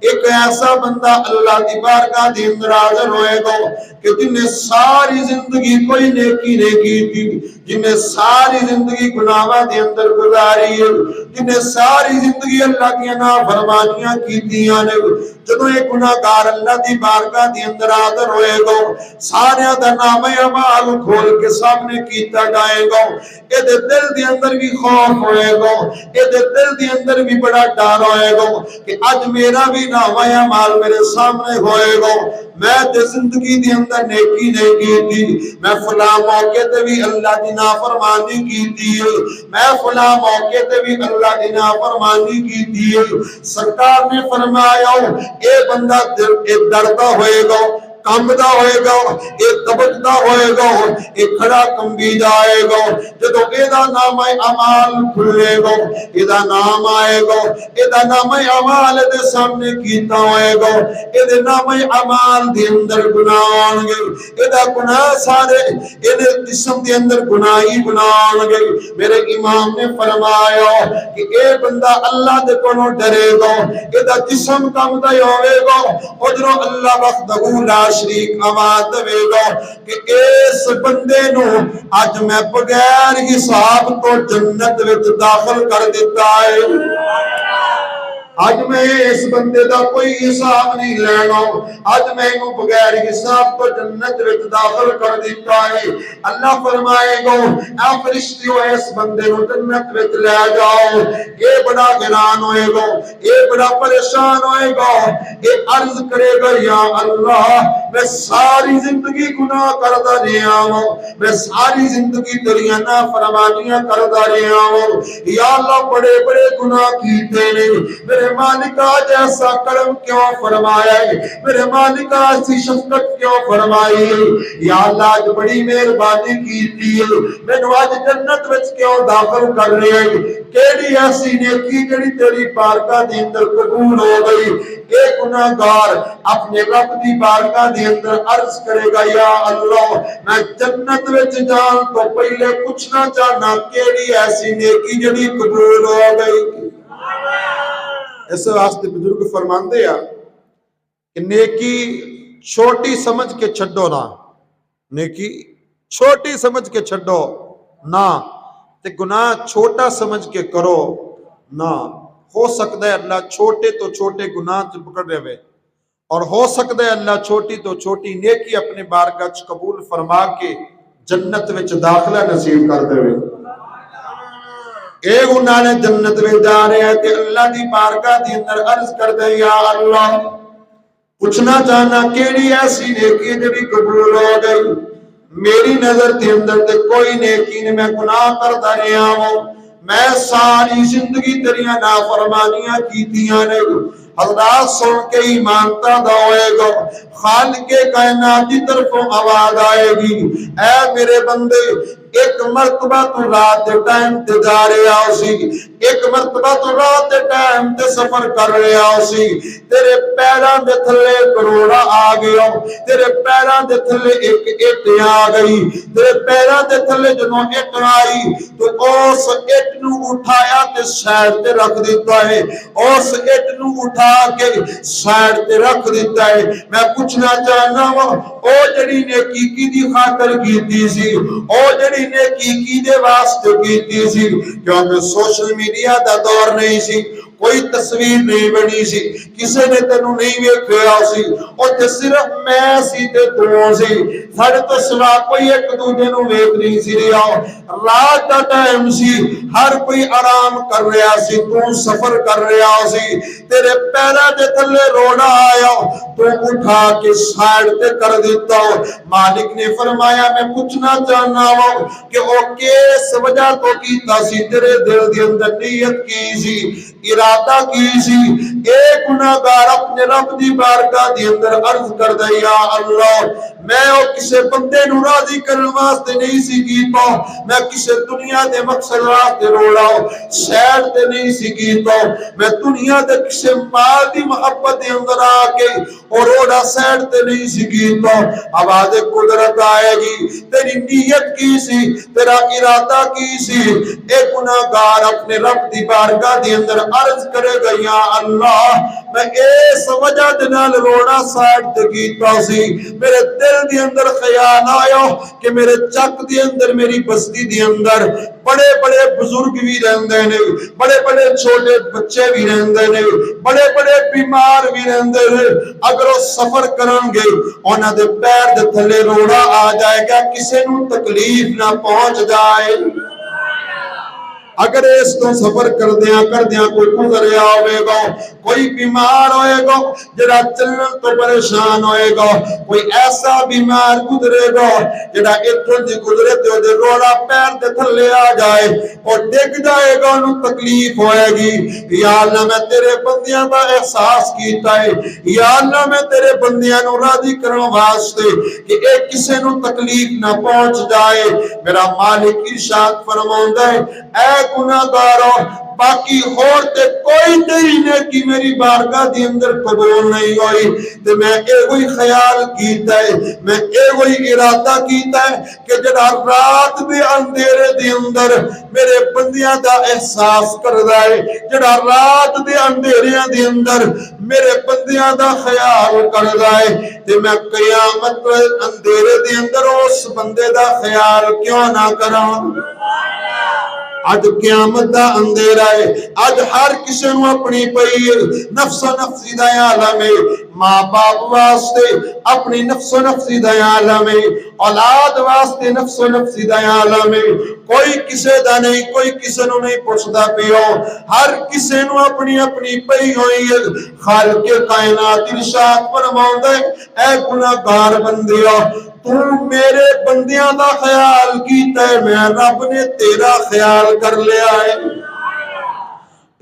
ایک ایسا بندہ اللہ دی بارگاہ دے اندر حاضر ہوئے گا کہ جن نے ساری زندگی کوئی نیکی نہیں کی تھی، جن نے ساری زندگی گناہاں دے اندر گزاری ہے، جن نے ساری زندگی اللہ کی نافرمانیاں کیتیاں نے، جدوں ایک گناہگار اللہ دی بارگاہ دے اندر حاضر ہوئے گا، سارے دا نام اعمال کھول کے سامنے کیتا جائے گا، اے دے دل دے اندر بھی خوف ہوئے گا، اے دے دل دے اندر بھی بڑا ڈر ہوئے گا کہ اج میرا بھی نام اعمال میرے سامنے ہوئے گا، میں تے زندگی دے اندر نیکی نہیں کی تھی، میں فلاں موقع تے بھی اللہ دی نافرمانی کی تھی، میں فلاں موقع تے بھی اللہ دی نافرمانی کی تھی۔ سرکار نے فرمایا اے بندہ ڈرتا ہوئے گا، کمبدا ہوئے گا، اے دبکدا ہوئے گا، اے کھڑا کمبی جائے گا، جدو اے دا نام اعمال کھلے گا، اے دا نام آئے گا، اے دا نام اعمال دے سامنے کیتا ہوئے گا، اے دے نام اعمال دے اندر گناہ آنگے، اے دا گناہ سارے اے دے جسم دے اندر گناہی گناہ آنگے۔ میرے امام نے فرمایا کہ اے بندہ اللہ دے کونوں ڈرے گا، اے دا جسم کمدا ہوئے گا، اجرو اللہ وحدہ لا شریک آواز دے گا کہ اس بندے نو اج میں بغیر حساب تو جنت وچ داخل کر دیتا ہے، اج میں اس بندے دا کوئی حساب نہیں لینا، اج میں انہوں بغیر حساب تو جنت وچ داخل کر دیتا ہے۔ اللہ فرمائے گا اے فرشتیوں اس بندے نو جنت وچ لے جاؤ، یہ بڑا حیران ہوئے گا، یہ بڑا پریشان ہوئے گا، یہ عرض کرے گا یا اللہ میں ساری زندگی گناہ کردا رہا ہوں، میں ساری زندگی تیریاں نافرمانیاں کردا رہا ہوں، یا اللہ بڑے بڑے گناہ کیتے نے، میرے مالک آج ایسا کرم کیوں فرمایا ہے، میرے مالک ایسی شفقت کیوں فرمائی ہے، یا اللہ آج بڑی مہربانی کیتی ہے، میں نو آج جنت وچ کیوں داخل کر رہے ہیں، کیڑی ایسی نیکی جڑی تیری بارگاہ دے اندر قبول ہو گئی۔ ایک گناہگار اپنے رب دی بارگاہ دے اندر عرض کرے گا یا اللہ میں جنت وچ جان تو پہلے پوچھنا چاہنا کیڑی ایسی نیکی جڑی قبول ہو گئی۔ اس واسطے بزرگ فرماندے ہیں کہ نیکی چھوٹی سمجھ کے چھڈو نا، نیکی چھوٹی سمجھ کے چھڈو نا، تے گناہ چھوٹا سمجھ کے کرو نا۔ ہو سکتا ہے اللہ چھوٹے تو چھوٹے گناہ سے پکڑ رہے اور ہو سکتا ہے اللہ چھوٹی تو چھوٹی نیکی اپنے بارگاہ چ قبول فرما کے جنت وچ داخلہ نصیب کر دے۔ اے گناہ نے جنت میں جا رہے ہیں کہ اللہ دی بارگاہ دی اندر عرض کر دے یا اللہ پوچھنا چاہنا کیڑی ایسی نیکی جڑی قبول ہو گئی، میری نظر دے اندر تے کوئی نیکی نہیں، میں گناہ کرتا رہا ہوں، میں ساری زندگی تیریاں نافرمانیاں کیتیاں نے۔ حضرات سن کے ایمانتا دا ہوئے گا، خالق کائنات کی طرفوں آواز آئے گی اے میرے بندے ایک مرتبہ تو رات دے ٹائم تے جا رہے آؤ سی، ایک مرتبہ تو رات دے ٹائم تے سفر کر رہے آؤ سی، تیرے پیران دے تھلے کروڑا آ گیا، تیرے پیران دے تھلے ایک اٹ آ گئی، تیرے پیران دے تھلے جنہوں اٹ آئی تو اس اٹ نو اٹھایا تے سائڈ تے رکھ دیتا ہے، اس اٹ نو اٹھا کے سائڈ تے رکھ دیتا ہے۔ میں پوچھنا چاہنا ہوں او جڑی نیکی کی دی خاطر کیتی سی، او جڑی نیکی کی دے واسطے کیتی سی، کیونکہ سوشل میڈیا دا دور نہیں سی، کوئی تصویر نہیں بنی سی، کسے نے تینوں نہیں ویکھیا سی، اور تے صرف میں سی تے تو سی، ساڈے تو سوا کوئی ایک دوجے نوں ویکھ نہیں سی رہا، رات دا ٹائم سی، ہر کوئی آرام کر رہا سی، تو سفر کر رہا سی، تیرے پیرا دے تھلے روڑا آیا تو اٹھا کے سائڈ تے کر دیتا ہو۔ مالک نے فرمایا میں پوچھنا چاہنا ہوں کہ او کس وجہ تو کیتا سی، تیرے دل دے اندر نیت کی سی، ارادہ کی سی۔ ایک گناہگار اپنے رب دی بارگاہ دے اندر عرض کر دے یا اللہ میں او کسے بندے نو راضی کرنے واسطے نہیں سی کیتا، میں کسے دنیا دے مقصد واسطے روڑا سائڈ تے نہیں سی کیتا، میں دنیا دے کسے مال دی محبت دے اندر آ کے اور روڑا سائڈ تے نہیں سی کیتا۔ آواز قدرت آئے گی تیری نیت کی سی، تیرا ارادہ کی سی۔ ایک گناہگار اپنے رب دی بارگاہ دے اندر عرض کرے گا یا اللہ میں اس وجہ دے نال روڑا سائڈ تے کیتا سی، میرے دل دے اندر خیال آیا کہ میرے چک دے اندر میری بستی دے اندر بڑے بڑے بزرگ بھی رہندے نے، بڑے بڑے چھوٹے بچے بھی رہندے نے، بڑے بڑے بیمار بھی رہندے نے، اگر وہ سفر کرن گے انہاں دے پیر دے تھلے روڑا آ جائے گا، کسے نوں تکلیف نہ پہنچ جائے۔ اگر اس تو سفر کردیاں کوئی گزریا ہوئے گا، کوئی بیمار ہوئے گا جڑا چلن تو پریشان ہوئے گا، کوئی ایسا بیمار گزرے گا جڑا اتھوں دی گزرے تے دے روڑا پیر دے تھلے آ جائے اور ڈگ جائے گا، انہوں تکلیف ہوئے گی۔ یا اللہ میں تیرے بندیاں دا احساس کیتا ہے، یا اللہ میں تیرے بندیاں نو راضی کرن واسطے کہ ایک کسے نو تکلیف نہ پہنچ جائے، میرا مالک ارشاد فرماوندا ہے اے گناہگارو باقی اور تے کوئی تیری نیکی میری بارگاہ دی اندر قبول نہیں ہوئی، تے میں اے وہی خیال کیتا ہے، میں اے وہی ارادہ کیتا ہے کہ جڑا رات دے اندھیرے دے اندر میرے بندیاں دا احساس کردا ہے، جڑا رات دے اندھیریاں دے اندر میرے بندیاں دا خیال کردا ہے، تے میں قیامت اندھیرے دے اندر اس بندے دا خیال کیوں نہ کراں۔ آج قیامت دا اندھیرا ہے، آج ہر کسی نو اپنی پئی نفس و نفسی دا عالم ہے، ماں باپ واسطے اپنی نفس و نفسی دا عالم ہے، اولاد واسطے نفس و نفسی دا عالم ہے، کوئی کسے دا نہیں، کوئی کسے نو نہیں پوچھدا پیو، ہر کسے نو اپنی اپنی پئی ہوئی ہے۔ خالق کائنات ارشاد فرماوندا ہے اے گناہگار بندیو تو میرے بندیاں دا خیال کیتا ہے، میں رب نے تیرا خیال کر لیا ہے۔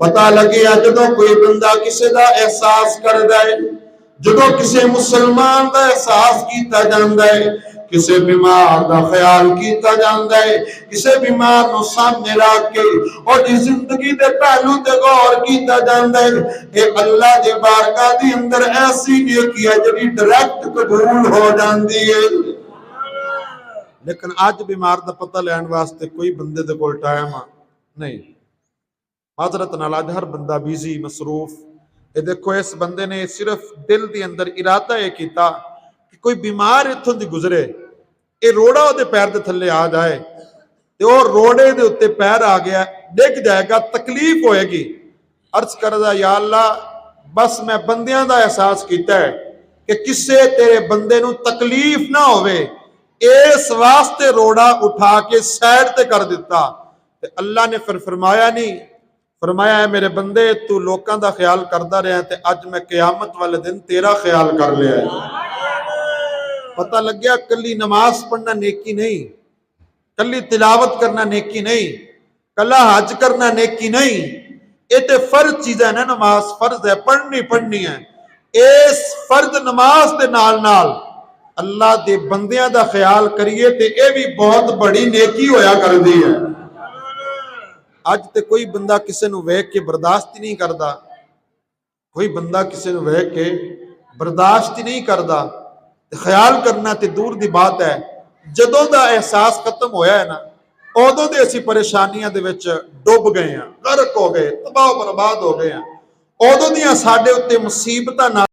پتہ لگیا جدوں کوئی بندہ کسے دا احساس کردا ہے، جدوں کسے مسلمان دا احساس کیتا جاندا ہے، کسے بیمار دا خیال کیتا جاندا ہے، کسے بیمار نو سامنے رکھ کے اور دی زندگی دے پہلو تے غور کیتا جاندا ہے، اے اللہ دی بارگاہ دی اندر ایسی نیکی ہے جڑی ڈائریکٹ قبول ہو جاندی ہے۔ لیکن آج بیمار دا پتہ لین واسطے کوئی بندے دے کول ٹائم نہیں، معذرت نال آج ہر بندہ بیزی مصروف۔ اے دیکھو اس بندے نے صرف دل دی اندر ارادہ یہ کیتا کہ کوئی بیمار اتھوں دی گزرے، اے روڑا دے پیر دے تھلے آ جائے تے اور روڑے دے اتے پیر آ گیا ڈگ جائے گا، تکلیف ہوئے گی، عرض کردا یا اللہ بس میں بندیاں دا احساس کیتا ہے کہ کسے تیرے بندے نو تکلیف نہ ہوئے، اس واسطے روڑا اٹھا کے سائڈ تے کر دیتا۔ تے اللہ نے پھر فرمایا نہیں، فرمایا ہے میرے بندے تو لوکاں دا خیال کردا رہا ہے تے اج میں قیامت والے دن تیرا خیال کر لیا ہے۔ پتہ لگ گیا کلی نماز پڑھنا نیکی نہیں، کلی تلاوت کرنا نیکی نہیں، کلا حج کرنا نیکی نہیں، یہ تے فرض چیزیں نا، نماز فرض ہے، پڑھنی ہے، اس فرض نماز دے نال نال اللہ دے بندیاں دا خیال کریے تے اے بھی بہت بڑی نیکی ہویا کر دی ہے۔ آج تے کوئی بندہ کسے نو ویکھ کے برداشت نہیں کردا، کوئی بندہ کسے نو ویکھ کے برداشت نہیں کردا، خیال کرنا تے دور دی بات ہے۔ جدوں دا احساس ختم ہویا ہے نا، اودوں دے اسی پریشانیاں دے وچ ڈوب گئے ہیں، غرق ہو گئے، تباہ و برباد ہو گئے ہیں، اودوں دیاں ساڈے اُتے مصیبتاں